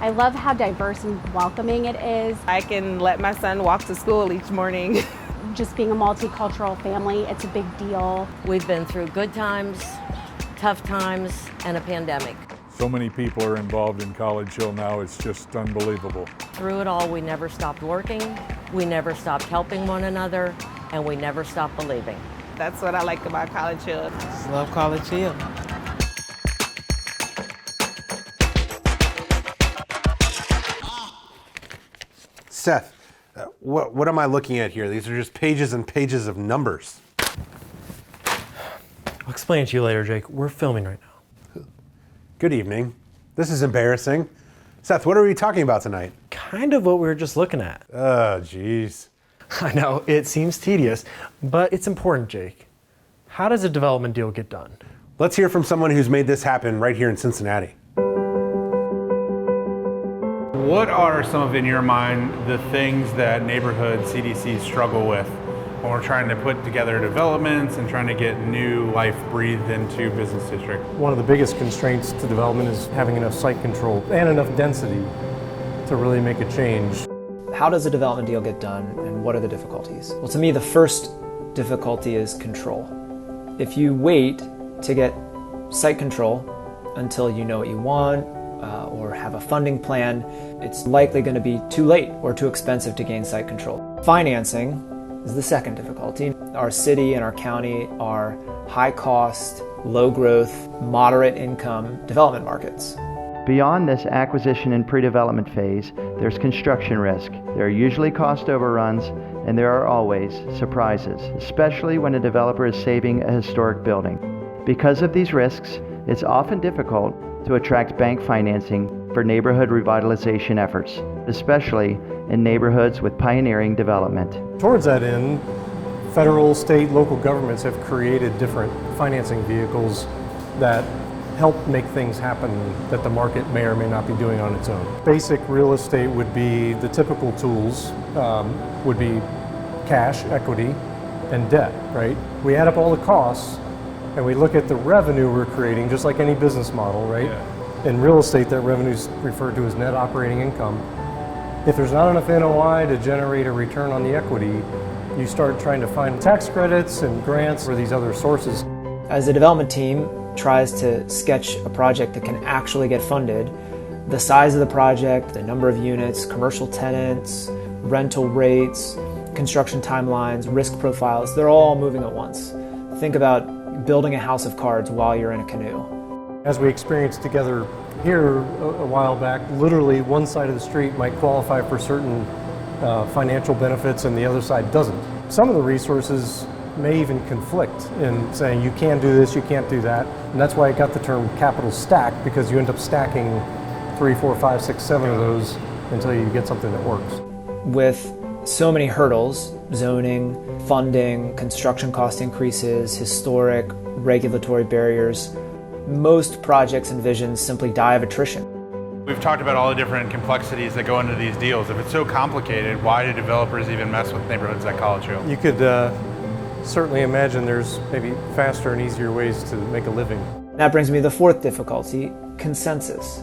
I love how diverse and welcoming it is. I can let my son walk to school each morning. Just being a multicultural family, it's a big deal. We've been through good times, tough times, and a pandemic. So many people are involved in College Hill now, it's just unbelievable. Through it all, we never stopped working, we never stopped helping one another, and we never stopped believing. That's what I like about College Hill. Just love College Hill. Seth, what am I looking at here? These are just pages and pages of numbers. I'll explain it to you later, Jake. We're filming right now. Good evening. This is embarrassing. Seth, what are we talking about tonight? Kind of what we were just looking at. Oh, geez. I know, it seems tedious, but it's important, Jake. How does a development deal get done? Let's hear from someone who's made this happen right here in Cincinnati. What are some of, in your mind, the things that neighborhood CDCs struggle with when we're trying to put together developments and trying to get new life breathed into business district? One of the biggest constraints to development is having enough site control and enough density to really make a change. How does a development deal get done, and what are the difficulties? Well, to me, the first difficulty is control. If you wait to get site control until you know what you want, or have a funding plan, it's likely going to be too late or too expensive to gain site control. Financing is the second difficulty. Our city and our county are high cost, low growth, moderate income development markets. Beyond this acquisition and pre-development phase, there's construction risk. There are usually cost overruns, and there are always surprises, especially when a developer is saving a historic building. Because of these risks, it's often difficult to attract bank financing for neighborhood revitalization efforts, especially in neighborhoods with pioneering development. Towards that end, federal, state, local governments have created different financing vehicles that help make things happen that the market may or may not be doing on its own. Basic real estate would be the typical tools, would be cash, equity, and debt, right? We add up all the costs and we look at the revenue we're creating, just like any business model, right? Yeah. In real estate, that revenue is referred to as net operating income. If there's not enough NOI to generate a return on the equity, you start trying to find tax credits and grants or these other sources. As the development team tries to sketch a project that can actually get funded, the size of the project, the number of units, commercial tenants, rental rates, construction timelines, risk profiles, they're all moving at once. Think about building a house of cards while you're in a canoe. As we experienced together here a while back, literally one side of the street might qualify for certain financial benefits and the other side doesn't. Some of the resources may even conflict in saying you can do this, you can't do that. And that's why it got the term capital stack, because you end up stacking 3, 4, 5, 6, 7 of those until you get something that works. With so many hurdles, zoning, funding, construction cost increases, historic, regulatory barriers, most projects and visions simply die of attrition. We've talked about all the different complexities that go into these deals. If it's so complicated, why do developers even mess with neighborhoods like College Hill? You could certainly imagine there's maybe faster and easier ways to make a living. That brings me to the fourth difficulty, consensus.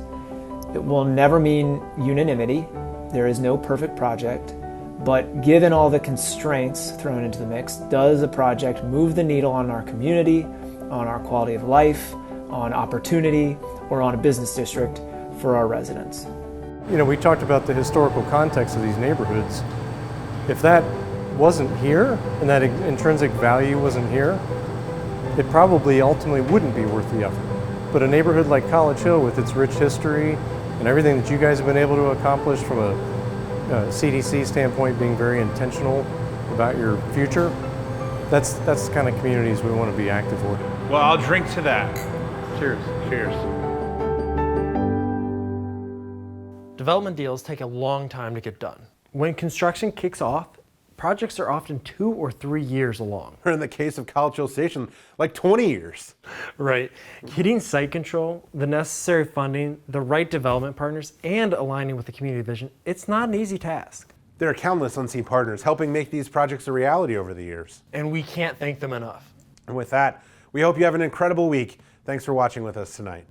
It will never mean unanimity. There is no perfect project. But given all the constraints thrown into the mix, does a project move the needle on our community, on our quality of life, on opportunity, or on a business district for our residents? You know, we talked about the historical context of these neighborhoods. If that wasn't here, and that intrinsic value wasn't here, it probably ultimately wouldn't be worth the effort. But a neighborhood like College Hill, with its rich history and everything that you guys have been able to accomplish from a CDC standpoint, being very intentional about your future, that's the kind of communities we want to be active for. Well, I'll drink to that. Cheers. Cheers. Development deals take a long time to get done. When construction kicks off, projects are often 2 or 3 years along. Or in the case of College Hill Station, like 20 years. Right. Getting site control, the necessary funding, the right development partners, and aligning with the community vision, it's not an easy task. There are countless unseen partners helping make these projects a reality over the years. And we can't thank them enough. And with that, we hope you have an incredible week. Thanks for watching with us tonight.